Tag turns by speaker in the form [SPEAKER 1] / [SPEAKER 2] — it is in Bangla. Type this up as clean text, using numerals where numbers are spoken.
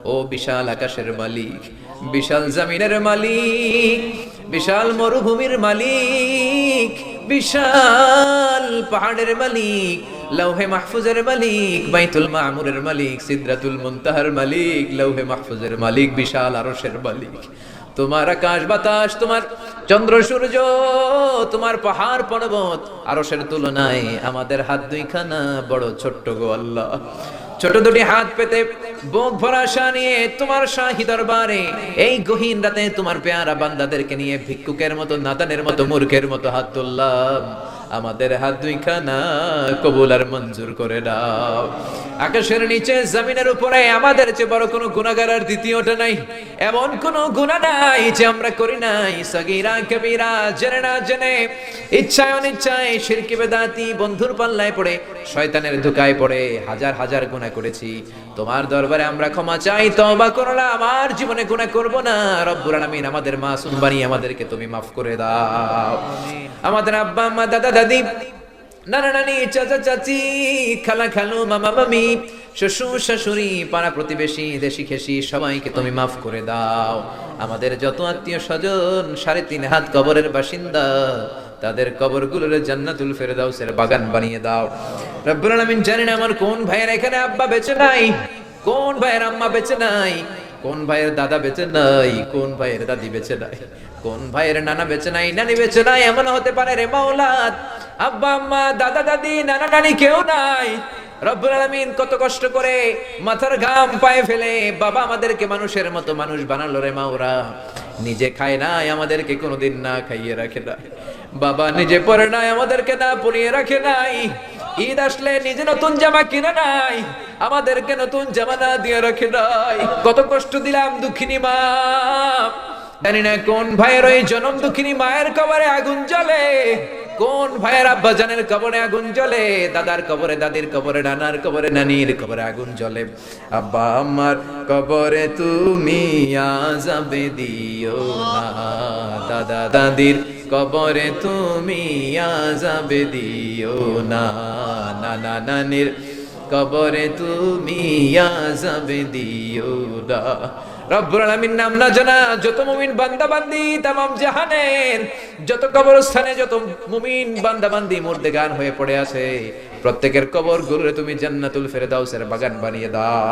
[SPEAKER 1] ও বিশাল আকাশের মালিক, বিশাল জমিনের মালিক, বিশাল মরুভূমির মালিক, বিশাল পাহাড়ের মালিক, লৌহে মাহফুজের মালিক, বাইতুল মামুরের মালিক, সিদরাতুল মুনতাহার মালিক, লৌহে মাহফুজের মালিক, বিশাল আরশের মালিক। তোমার আকাশ বাতাস, তোমার চন্দ্র সূর্য, তোমার পাহাড় পর্বত আরশের তুলনায় আমাদের হাত দুইখানা বড় ছোট্ট গো আল্লাহ। ছোট দুটি হাত পেতে বুক ভরা আশা নিয়ে তোমার শাহী দরবারে এই গহীন রাতে তোমার পেয়ারা বান্দাদেরকে নিয়ে ভিক্ষুকের মতো, নাদানের মতো, মূর্খের মতো হাত তুললাম। আমাদের হাত দুইখানা কবুল আর মঞ্জুর করে দাও। আকাশের নিচে জমিনের উপরে আমাদের চেয়ে বড় কোনো গুনাহগার আর দ্বিতীয়টা নাই। এমন কোনো গুনাহ নাই যে আমরা করি নাই, সগীরা কবিরা, জেনে না জেনে, ইচ্ছায় অনিচ্ছায়, শিরকি বেদাতি, বন্ধুর পাল্লায় পড়ে, শয়তানের ধোঁকায় পড়ে হাজার হাজার গুনাহ করেছি। তোমার দরবারে আমরা ক্ষমা চাই, তওবা করলাম, আমার জীবনে গুনাহ করব না। রব্বুল আলামিন আমাদের মাসুম বানিয়ে আমাদেরকে তুমি মাফ করে দাও। আমাদের আব্বা আম্মা, দাদা দাদি, নানা নানি, চাচা চাচি, খালা খালু, মামা মামি, শ্বশুর শাশুড়ি, পাড়া প্রতিবেশী, দেশি খেসি, সবাইকে তুমি মাফ করে দাও। আমাদের যত আত্মীয় স্বজন 3.5 হাত কবরের বাসিন্দা, তাদের কবরগুলোর জান্নাতুল ফেরদাউসের বাগান বানিয়ে দাও। রব্বুল আলামিন, জানি না আমার কোন ভাইয়ের এখানে আব্বা বেঁচে নাই, কোন ভাইয়ের আম্মা বেঁচে নাই, কোন ভাইয়ের দাদা বেঁচে নাই, কোন ভাইয়ের দাদি বেঁচে নাই, কোন ভাইয়ের নানা বেঁচে নাই, নানি বেঁচে নাই। এমন হতে পারে রে মাওলা, আব্বা আম্মা, দাদা দাদি, নানা নানি কেউ নাই। রব্বুল আলামিন, কত কষ্ট করে মাথার ঘাম পায়ে ফেলে বাবা আমাদেরকে মানুষের মতো মানুষ বানালো রে মাওরা। নিজে খায় নাই, আমাদেরকে কোনোদিন না খাইয়ে রাখে নাই। বাবা নিজে পরে নাই, আমাদেরকে না পরিয়ে রাখে নাই। ঈদ আসলে নিজে নতুন জামা কিনে নাই, আমাদেরকে নতুন জামা না দিয়ে রাখে নাই। কত কষ্ট দিলাম দুঃখিনী মা। জানি না কোন ভাইয়ের ওই জনম দুঃখিনী মায়ের কবরে আগুন জ্বলে, কোন ভাইয়ের আব্বা জানের কবরে আগুন জ্বলে, দাদার কবরে, দাদির কবরে, নানার কবরে, নানির কবরে আগুন জ্বলে। আব্বা আম্মার কবরে তুমি আযাবে দিও না, দাদা দাদির কবরে তুমি আযাবে দিও না, নানা নানির কবরে তুমি আযাবে দিও না। রব্বুল আলামিন, নাম না জানা যত মুমিন বান্দা বান্দি তামাম জাহানের যত কবরস্থানে যত মুমিন বান্দা বান্দি মুর্দেগান হয়ে পড়ে আছে, প্রত্যেকের কবর গুলোরে তুমি জান্নাতুল ফেরদাউসের বাগান বানিয়ে দাও।